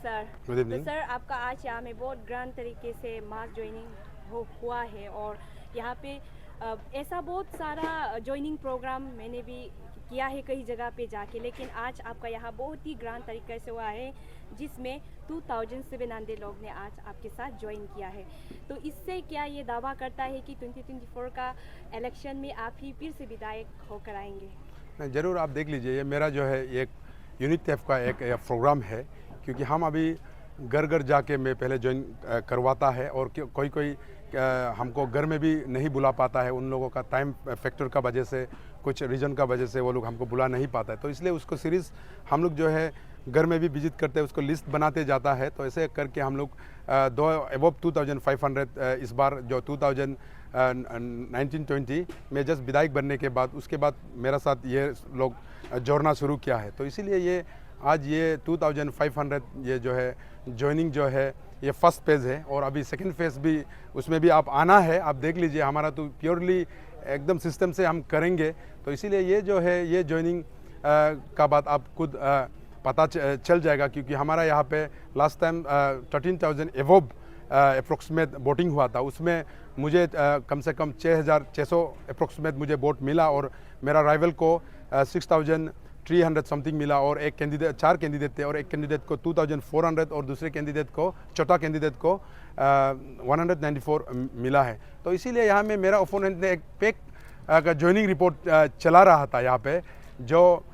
Sir. Good तो evening. Sir आपका आज यहाँ में बहुत ग्रैंड तरीके से मास ज्वाइनिंग हुआ है और यहाँ पे ऐसा बहुत सारा ज्वाइनिंग प्रोग्राम मैंने भी किया है कई जगह पे जाके, लेकिन आज आपका यहाँ बहुत ही ग्रैंड तरीके से हुआ है जिसमें 2700 लोग ने आज आपके साथ ज्वाइन किया है। तो इससे क्या ये दावा करता है कि 2024 का इलेक्शन में आप ही फिर से विधायक होकर आएंगे? ज़रूर आप देख लीजिए, ये मेरा जो है एक यूनिट टेफ का एक प्रोग्राम है, क्योंकि हम अभी घर घर जाके मैं पहले ज्वाइन करवाता है और कोई कोई हमको घर में भी नहीं बुला पाता है, उन लोगों का टाइम फैक्टर का वजह से, कुछ रीजन का वजह से वो लोग हमको बुला नहीं पाता है। तो इसलिए उसको सीरीज़ हम लोग जो है घर में भी विजिट करते हैं, उसको लिस्ट बनाते जाता है। तो ऐसे करके हम लोग दो अबव 2500 इस बार जो 2019-20 में जस्ट विधायक बनने के बाद उसके बाद मेरा साथ ये लोग जोड़ना शुरू किया है। तो इसीलिए ये आज ये 2500 ये जो है ज्वाइनिंग जो है ये फर्स्ट फेज़ है, और अभी सेकंड फेज़ भी उसमें भी आप आना है। आप देख लीजिए, हमारा तो प्योरली एकदम सिस्टम से हम करेंगे। तो इसीलिए ये जो है ये ज्वाइनिंग का बात आप खुद पता चल जाएगा, क्योंकि हमारा यहाँ पे लास्ट टाइम 13,000 एवोब अप्रोक्सीमेट वोटिंग हुआ था। उसमें मुझे कम से कम 6,600 अप्रोक्सीमेट मुझे वोट मिला, और मेरा राइवल को 6,300 समथिंग मिला, और एक कैंडिडेट 4 कैंडिडेट थे, और एक कैंडिडेट को 2,400 और दूसरे कैंडिडेट को चौथा कैंडिडेट को 194 मिला है। तो इसीलिए यहाँ में मेरा ओपोनेंट ने एक पेक का ज्वाइनिंग रिपोर्ट चला रहा था यहाँ पे, जो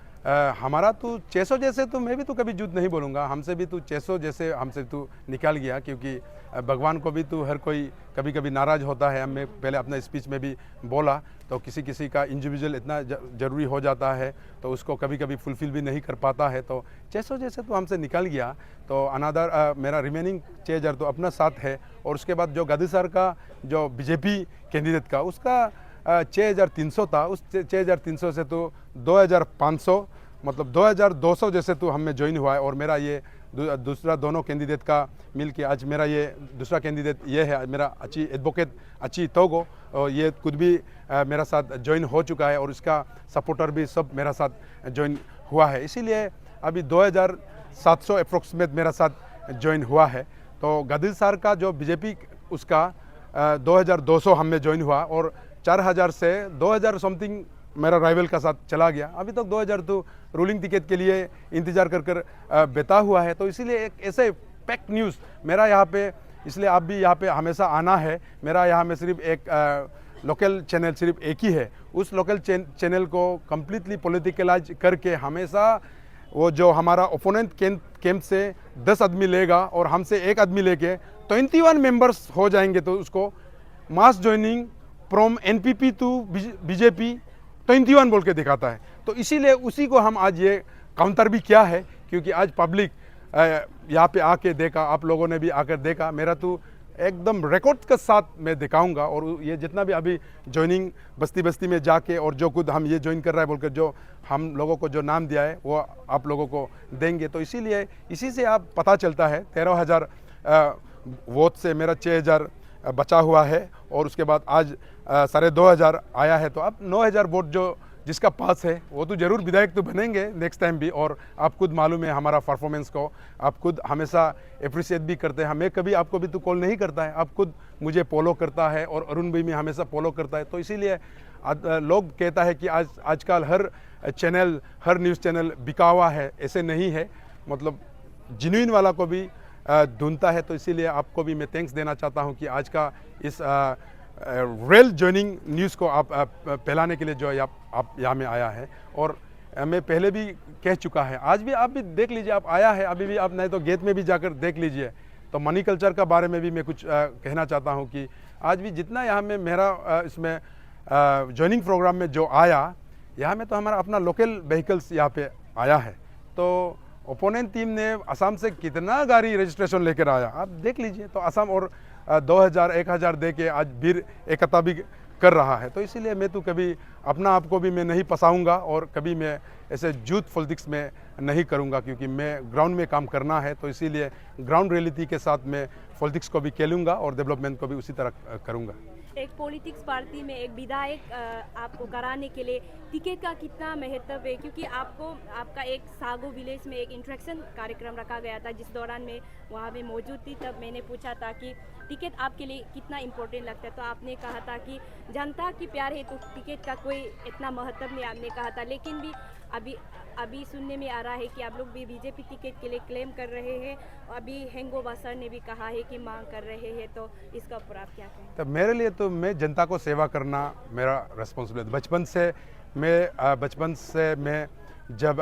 हमारा तो 600 जैसे तो मैं भी तो कभी झूठ नहीं बोलूँगा, हमसे भी तो 600 जैसे हमसे तो निकाल गया, क्योंकि भगवान को भी तो हर कोई कभी कभी नाराज़ होता है। मैं पहले अपना स्पीच में भी बोला, तो किसी किसी का इंडिविजुअल इतना ज़रूरी हो जाता है तो उसको कभी कभी फुलफ़िल भी नहीं कर पाता है। तो 600 जैसे तो हमसे निकल गया। तो अनदर मेरा रिमेनिंग 6,000 तो अपना साथ है, और उसके बाद जो गादी सर का जो बीजेपी कैंडिडेट का उसका 6,300 था, उस 6,300 से तो 2,500 मतलब 2,200 जैसे तो हमें ज्वाइन हुआ है। और मेरा ये दूसरा दोनों कैंडिडेट का मिल के आज मेरा ये दूसरा कैंडिडेट ये है मेरा अच्छी एडवोकेट अच्छी तोगो, और ये खुद भी मेरा साथ ज्वाइन हो चुका है, और इसका सपोर्टर भी सब मेरा साथ ज्वाइन हुआ है। इसीलिए अभी 2,700 अप्रोक्सीमेट मेरा साथ ज्वाइन हुआ है। तो गदिल सर का जो बीजेपी उसका 2,200 हमें ज्वाइन हुआ, और 4,000 से 2,000 समथिंग मेरा राइवल का साथ चला गया। अभी तक 2,000 तो रूलिंग टिकट के लिए इंतज़ार कर बेता हुआ है। तो इसीलिए एक ऐसे पैक्ट न्यूज़ मेरा यहाँ पे, इसलिए आप भी यहाँ पे हमेशा आना है। मेरा यहाँ में सिर्फ एक लोकल चैनल सिर्फ एक ही है, उस लोकल चैनल को कम्प्लीटली पॉलिटिकलाइज करके हमेशा वो जो हमारा ओपोनेंट कैंप से 10 आदमी लेगा और हमसे एक आदमी लेके 21 मेंबर्स हो जाएंगे, तो उसको mass joining from NPP to BJP 21 बोल के दिखाता है। तो इसीलिए उसी को हम आज ये काउंटर भी किया है, क्योंकि आज पब्लिक यहाँ पे आके देखा, आप लोगों ने भी आकर देखा। मेरा तो एकदम रिकॉर्ड के साथ मैं दिखाऊंगा, और ये जितना भी अभी ज्वाइनिंग बस्ती बस्ती में जाके और जो खुद हम ये ज्वाइन कर रहा है बोलकर जो हम लोगों को जो नाम दिया है वो आप लोगों को देंगे। तो इसीलिए इसी से आप पता चलता है 13,000 वोट से मेरा 6,000 बचा हुआ है, और उसके बाद आज 2,500 आया है। तो अब 9,000 वोट जो जिसका पास है वो तो ज़रूर विधायक तो बनेंगे नेक्स्ट टाइम भी। और आप खुद मालूम है हमारा परफॉर्मेंस को, आप खुद हमेशा अप्रिशिएट भी करते हैं। हमें कभी आपको भी तो कॉल नहीं करता है, आप खुद मुझे फॉलो करता है, और अरुण भाई में हमेशा फॉलो करता है। तो इसीलिए लोग कहता है कि आजकल हर चैनल हर न्यूज़ चैनल बिका हुआ है, ऐसे नहीं है, मतलब जेन्युइन वाला को भी ढूंढता है। तो इसीलिए आपको भी मैं थैंक्स देना चाहता हूँ कि आज का इस रियल ज्वाइनिंग न्यूज़ को आप फैलाने के लिए जो है आप यहाँ में आया है। और मैं पहले भी कह चुका है, आज भी आप भी देख लीजिए, आप आया है अभी भी, आप नहीं तो गेट में भी जाकर देख लीजिए। तो मनी कल्चर का बारे में भी मैं कुछ कहना चाहता हूँ कि आज भी जितना यहाँ में मेरा इसमें ज्वाइनिंग प्रोग्राम में जो आया, यहाँ में तो हमारा अपना लोकल व्हीकल्स यहाँ पे आया है। तो ओपोनेंट टीम ने असम से कितना गाड़ी रजिस्ट्रेशन लेकर आया आप देख लीजिए। तो असम और 2,000 1,000 दे के आज भीड़ एकता भी कर रहा है। तो इसीलिए मैं तो कभी अपना आप को भी मैं नहीं फंसाऊंगा, और कभी मैं ऐसे झूठ पॉलिटिक्स में नहीं करूंगा, क्योंकि मैं ग्राउंड में काम करना है। तो इसीलिए ग्राउंड रियलिटी के साथ मैं पॉलिटिक्स को भी खेलूँगा और डेवलपमेंट को भी उसी तरह करूँगा। एक पॉलिटिक्स पार्टी में एक विधायक आपको कराने के लिए टिकट का कितना महत्व है, क्योंकि आपका एक सागो विलेज में एक इंट्रैक्शन कार्यक्रम रखा गया था जिस दौरान मैं वहाँ पे मौजूद थी। तब मैंने पूछा था कि टिकट आपके लिए कितना इम्पोर्टेंट लगता है, तो आपने कहा था कि जनता की प्यार है तो टिकट का कोई इतना महत्व नहीं आपने कहा था। लेकिन भी अभी सुनने में आ रहा है कि आप लोग भी बीजेपी टिकट के लिए क्लेम कर रहे हैं। अभी हेंगो बासर ने भी कहा है कि मांग कर रहे हैं, तो इसका ऊपर आप क्या कहें? तो मेरे लिए तो मैं जनता को सेवा करना मेरा रिस्पॉन्सिबिलिटी। बचपन से मैं जब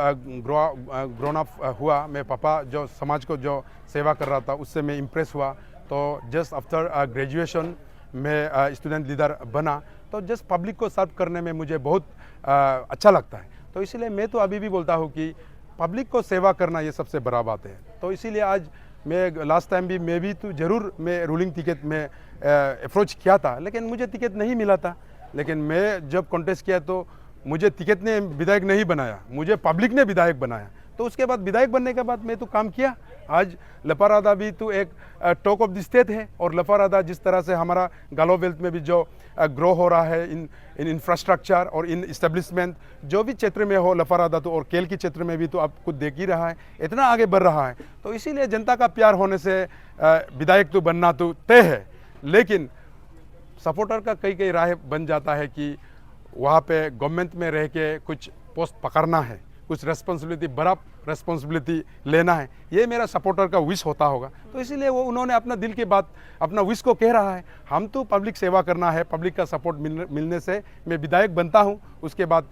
ग्रोन अप हुआ, मैं पापा जो समाज को जो सेवा कर रहा था उससे मैं इम्प्रेस हुआ। तो जस्ट आफ्टर ग्रेजुएशन मैं स्टूडेंट लीडर बना, तो जस्ट पब्लिक को सर्व करने में मुझे बहुत अच्छा लगता है। तो इसीलिए मैं तो अभी भी बोलता हूँ कि पब्लिक को सेवा करना ये सबसे बड़ा बात है। तो इसीलिए आज मैं लास्ट टाइम भी मैं भी तो ज़रूर मैं रूलिंग टिकट में अप्रोच किया था, लेकिन मुझे टिकट नहीं मिला था। लेकिन मैं जब कॉन्टेस्ट किया तो मुझे टिकट ने विधायक नहीं बनाया, मुझे पब्लिक ने विधायक बनाया। तो उसके बाद विधायक बनने के बाद मैं तो काम किया। आज लपारादा भी तो एक टॉक ऑफ द स्टेट है, और लपारादा जिस तरह से हमारा गालो बेल्ट में भी जो ग्रो हो रहा है इन इंफ्रास्ट्रक्चर और इन इस्टेब्लिशमेंट, जो भी क्षेत्र में हो लपारादा तो, और केल के क्षेत्र में भी तो आप खुद देख ही रहा है इतना आगे बढ़ रहा है। तो इसीलिए जनता का प्यार होने से विधायक तो बनना तो तय है। लेकिन सपोर्टर का कई राह बन जाता है कि वहाँ पे गवर्नमेंट में रह के कुछ पोस्ट पकड़ना है, कुछ रेस्पॉन्सिबिलिटी, बड़ा रेस्पॉन्सिबिलिटी लेना है, ये मेरा सपोर्टर का विश होता होगा। तो इसीलिए वो उन्होंने अपना दिल की बात, अपना विश को कह रहा है। हम तो पब्लिक सेवा करना है, पब्लिक का सपोर्ट मिलने से मैं विधायक बनता हूँ। उसके बाद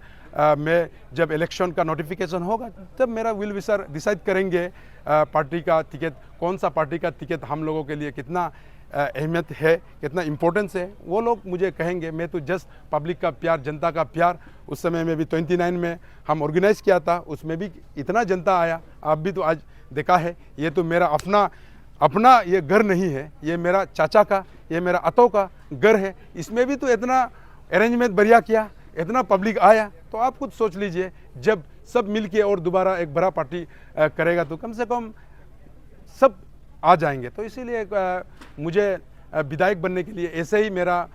मैं जब इलेक्शन का नोटिफिकेशन होगा तब मेरा विल विशर डिसाइड करेंगे पार्टी का टिकट, कौन सा पार्टी का टिकट हम लोगों के लिए कितना अहमियत है, कितना इम्पोर्टेंस है, वो लोग मुझे कहेंगे। मैं तो जस्ट पब्लिक का प्यार, जनता का प्यार, उस समय में भी 29 में हम ऑर्गेनाइज किया था, उसमें भी इतना जनता आया। आप भी तो आज देखा है, ये तो मेरा अपना ये घर नहीं है, ये मेरा चाचा का, ये मेरा अतो का घर है। इसमें भी तो इतना अरेंजमेंट बढ़िया किया, इतना पब्लिक आया। तो आप खुद सोच लीजिए, जब सब मिल के और दोबारा एक बड़ा पार्टी करेगा तो कम से कम सब आ जाएंगे। तो इसीलिए मुझे विधायक बनने के लिए ऐसे ही मेरा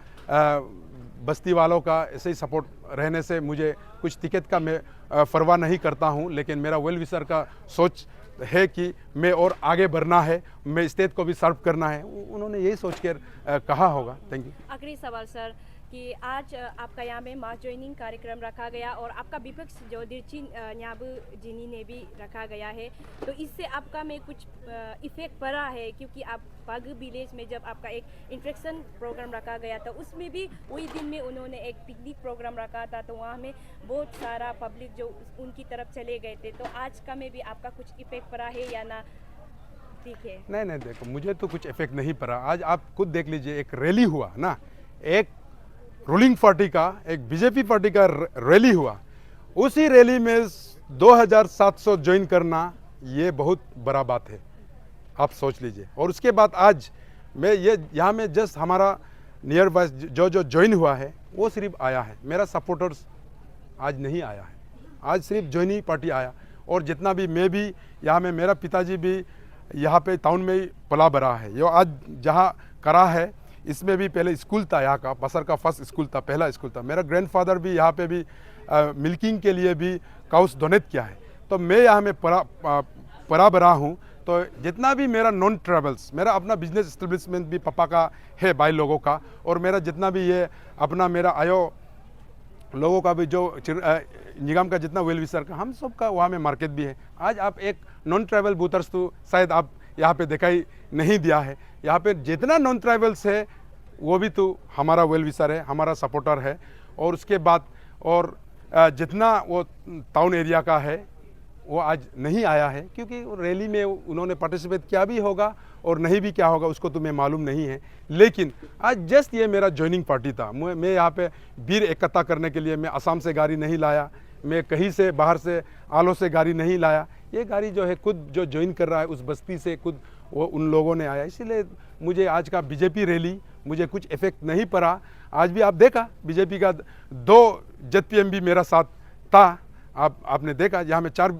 बस्ती वालों का ऐसे ही सपोर्ट रहने से मुझे कुछ टिकट का मैं परवाह नहीं करता हूं। लेकिन मेरा वेल विशर का सोच है कि मैं और आगे बढ़ना है, मैं स्टेट को भी सर्व करना है। उन्होंने यही सोच कर कहा होगा। Thank you. आखिरी सवाल सर, कि आज आपका यहाँ में मास ज्वाइनिंग कार्यक्रम रखा गया और आपका विपक्ष जो दिरचिन न्याबू जिनी ने भी रखा गया है, तो इससे आपका में कुछ इफेक्ट पड़ा है? क्योंकि आप पाग विलेज में जब आपका एक इंट्रैक्शन प्रोग्राम रखा गया था, उसमें भी वही दिन में उन्होंने एक पिकनिक प्रोग्राम रखा था, तो वहाँ में बहुत सारा पब्लिक जो उनकी तरफ चले गए थे। तो आज का में भी आपका कुछ इफेक्ट पड़ा है या ना? ठीक है, नहीं, देखो मुझे तो कुछ इफेक्ट नहीं पड़ा। आज आप खुद देख लीजिए, एक रैली हुआ ना, एक रूलिंग पार्टी का, एक बीजेपी पार्टी का रैली हुआ, उसी रैली में 2700 ज्वाइन करना ये बहुत बड़ा बात है, आप सोच लीजिए। और उसके बाद आज मैं ये यहाँ में जस्ट हमारा नियर बाय जो ज्वाइन हुआ है वो सिर्फ आया है, मेरा सपोर्टर्स आज नहीं आया है, आज सिर्फ ज्वाइनिंग पार्टी आया। और जितना भी मैं भी यहाँ में, मेरा पिताजी भी यहाँ पे टाउन में ही पला बड़ा है, ये आज जहाँ करा है इसमें भी पहले स्कूल था, यहाँ का बसर का फर्स्ट स्कूल था, पहला स्कूल था। मेरा ग्रैंडफादर भी यहाँ पे भी मिल्किंग के लिए भी काउस डोनेट किया है। तो मैं यहाँ में परा बड़ा हूँ। तो जितना भी मेरा नॉन ट्रैवल्स, मेरा अपना बिजनेस एस्टेब्लिशमेंट भी पापा का है, भाई लोगों का, और मेरा जितना भी ये अपना मेरा आयो लोगों का भी जो निगम का जितना वेल विशर का, हम सब का वहाँ में मार्केट भी है। आज आप एक नॉन ट्रैवल बूथर्स तो शायद आप यहाँ पे दिखाई नहीं दिया है। यहाँ पे जितना नॉन ट्राइबल्स है वो भी तो हमारा वेल विशर है, हमारा सपोर्टर है। और उसके बाद और जितना वो टाउन एरिया का है वो आज नहीं आया है, क्योंकि रैली में उन्होंने पार्टिसिपेट किया भी होगा और नहीं भी क्या होगा उसको तो मैं मालूम नहीं है। लेकिन आज जस्ट ये मेरा ज्वाइनिंग पार्टी था। मैं यहाँ पे भीड़ इकट्ठा करने के लिए मैं असम से गाड़ी नहीं लाया, मैं कहीं से बाहर से आलो से गाड़ी नहीं लाया। ये गाड़ी जो है खुद जो ज्वाइन कर रहा है उस बस्ती से खुद वो उन लोगों ने आया। इसीलिए मुझे आज का बीजेपी रैली मुझे कुछ इफेक्ट नहीं पड़ा। आज भी आप देखा बीजेपी का 2 ZPM भी मेरा साथ था, आपने देखा। यहाँ में 4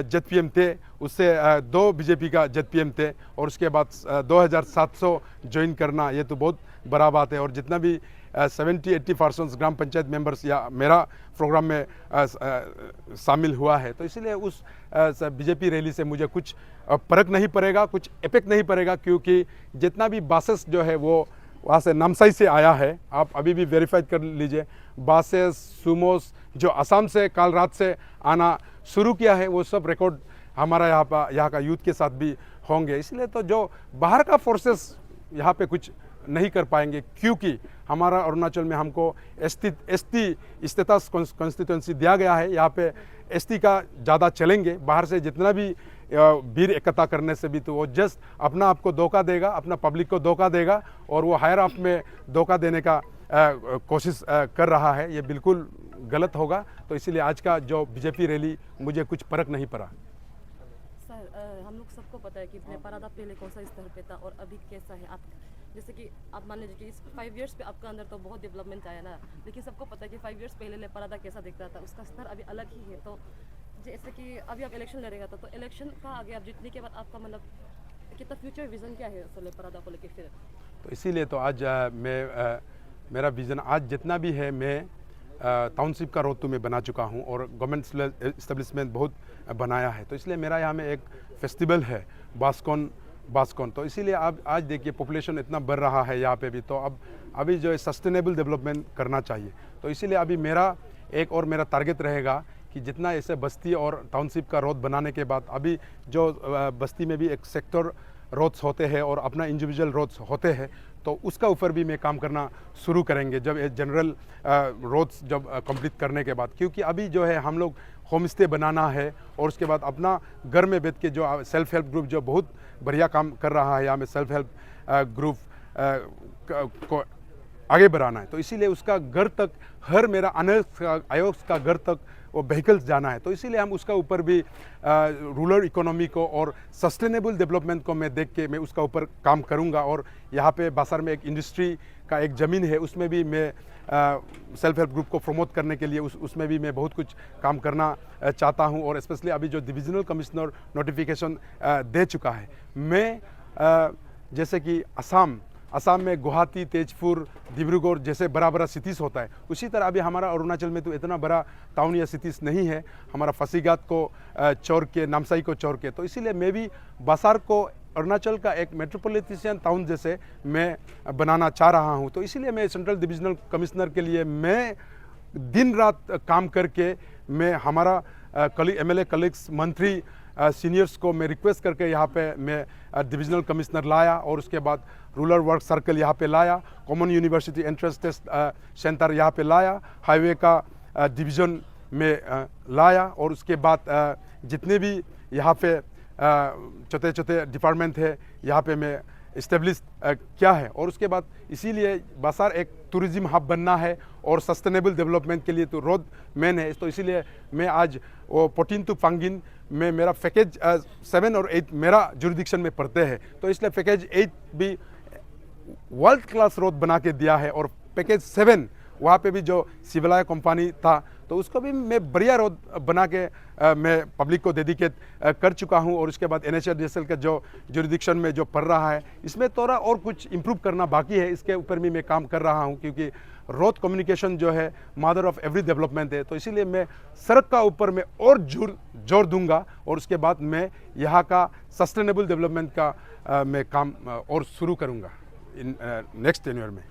ZPM थे, उससे 2 बीजेपी का ZPM थे। और उसके बाद 2700 ज्वाइन करना ये तो बहुत बड़ा बात है। और जितना भी 70-80% ग्राम पंचायत मेंबर्स या मेरा प्रोग्राम में शामिल हुआ है, तो इसीलिए उस बीजेपी रैली से मुझे कुछ फर्क नहीं पड़ेगा, कुछ इफेक्ट नहीं पड़ेगा, क्योंकि जितना भी बसेस जो है वो वहाँ से नामसाई से आया है। आप अभी भी वेरीफाइड कर लीजिए, बसेस सुमोस जो असम से कल रात से आना शुरू किया है, वो सब रिकॉर्ड हमारा यहाँ का यूथ के साथ भी होंगे। इसलिए तो जो बाहर का फोर्सेस यहाँ पे कुछ नहीं कर पाएंगे, क्योंकि हमारा अरुणाचल में हमको एसटी स्टेटस कॉन्स्टिट्यूंसी दिया गया है। यहाँ पे एसटी का ज़्यादा चलेंगे। बाहर से जितना भी भीड़ इकट्ठा करने से भी तो वो जस्ट अपना आप को धोखा देगा, अपना पब्लिक को धोखा देगा, और वो हायर अप में धोखा देने का कोशिश कर रहा है। ये बिल्कुल गलत होगा। तो इसीलिए आज का जो बीजेपी रैली मुझे कुछ फर्क नहीं पड़ा। सर, हम लोग सबको पता है कि नेपारादा पहले कौन सा स्तर पे था और अभी कैसा है। आप जैसे कि आप मान लीजिए कि इस 5 इयर्स पे आपका अंदर तो बहुत डेवलपमेंट आया ना, लेकिन सबको पता है कि 5 इयर्स पहले नेपारादा कैसा दिखता था, उसका स्तर अभी अलग ही है। तो जैसे कि अभी आप इलेक्शन लड़ेगा तो इलेक्शन का आगे आप जीतने के बाद आपका मतलब कितना फ्यूचर विजन क्या है नेपारादा को लेकर फिर? तो इसीलिए तो आज मेरा विज़न आज जितना भी है, मैं टाउनशिप का रोड तो मैं बना चुका हूँ और गवर्नमेंट इस्टेब्लिशमेंट बहुत बनाया है। तो इसलिए मेरा यहाँ में एक फेस्टिवल है बास्कॉन। तो इसीलिए अब आज देखिए पॉपुलेशन इतना बढ़ रहा है यहाँ पे भी, तो अब अभी जो है सस्टेनेबल डेवलपमेंट करना चाहिए। तो इसीलिए अभी मेरा टारगेट रहेगा कि जितना ऐसे बस्ती और टाउनशिप का रोड बनाने के बाद, अभी जो बस्ती में भी एक सेक्टर रोड्स होते हैं और अपना इंडिविजुअल रोड्स होते हैं, तो उसका ऊपर भी मैं काम करना शुरू करेंगे जब ये जनरल रोड्स जब कंप्लीट करने के बाद। क्योंकि अभी जो है हम लोग होम स्टे बनाना है और उसके बाद अपना घर में बैठ के जो सेल्फ हेल्प ग्रुप जो बहुत बढ़िया काम कर रहा है, यहाँ में सेल्फ हेल्प ग्रुप को आगे बढ़ाना है। तो इसीलिए उसका घर तक मेरा आयोग का घर तक वो व्हीकल्स जाना है। तो इसीलिए हम उसका ऊपर भी रूरल इकोनॉमी को और सस्टेनेबल डेवलपमेंट को मैं देख के मैं उसका ऊपर काम करूंगा। और यहाँ पे बासार में एक इंडस्ट्री का एक ज़मीन है, उसमें भी मैं सेल्फ हेल्प ग्रुप को प्रमोट करने के लिए उसमें भी मैं बहुत कुछ काम करना चाहता हूँ। और स्पेशली अभी जो डिविजनल कमिश्नर नोटिफिकेशन दे चुका है, मैं जैसे कि असम में गुवाहाटी, तेजपुर, डिब्रूगढ़ जैसे बड़ा सिटीज़ होता है, उसी तरह अभी हमारा अरुणाचल में तो इतना बड़ा टाउन या सिटीज़ नहीं है। हमारा फसीघाट को छोड़ के, नामसाई को छोड़ के, तो इसीलिए मैं भी बासार को अरुणाचल का एक मेट्रोपॉलिटन टाउन जैसे मैं बनाना चाह रहा हूँ। तो इसीलिए मैं सेंट्रल डिविजनल कमिश्नर के लिए मैं दिन रात काम करके मैं हमारा MLA कलीग्स, मंत्री, सीनियर्स को मैं रिक्वेस्ट करके यहाँ पे मैं डिविजनल कमिश्नर लाया और उसके बाद रूरल वर्क सर्कल यहाँ पे लाया, common university entrance test centre यहाँ पे लाया, हाईवे का डिवीज़न में लाया, और उसके बाद जितने भी यहाँ पे छोटे डिपार्टमेंट है यहाँ पे मैं इस्टेब्लिश किया है। और उसके बाद इसीलिए बासार एक टूरिज्म हब बनना है और सस्टेनेबल डेवलपमेंट के लिए तो रोड मेन है। तो इसीलिए मैं आज वो 14 टू पंगिन में मेरा पैकेज 7 और 8 मेरा जुरिडिक्शन में पड़ते हैं। तो इसलिए पैकेज 8 भी वर्ल्ड क्लास रोड बना के दिया है, और पैकेज 7 वहाँ पे भी जो सिविलाय कंपनी था, तो उसको भी मैं बढ़िया रोड बना के मैं पब्लिक को डेडिकेट कर चुका हूँ। और उसके बाद NHRDSL का जो जुरिडिक्शन में जो पड़ रहा है, इसमें थोड़ा और कुछ इम्प्रूव करना बाकी है, इसके ऊपर भी मैं काम कर रहा हूँ, क्योंकि रोड कम्युनिकेशन जो है मदर ऑफ एवरी डेवलपमेंट है। तो इसीलिए मैं सड़क का ऊपर में और जोर दूंगा, और उसके बाद मैं यहाँ का सस्टेनेबल डेवलपमेंट का मैं काम और शुरू करूँगा इन नेक्स्ट टेन्योर में।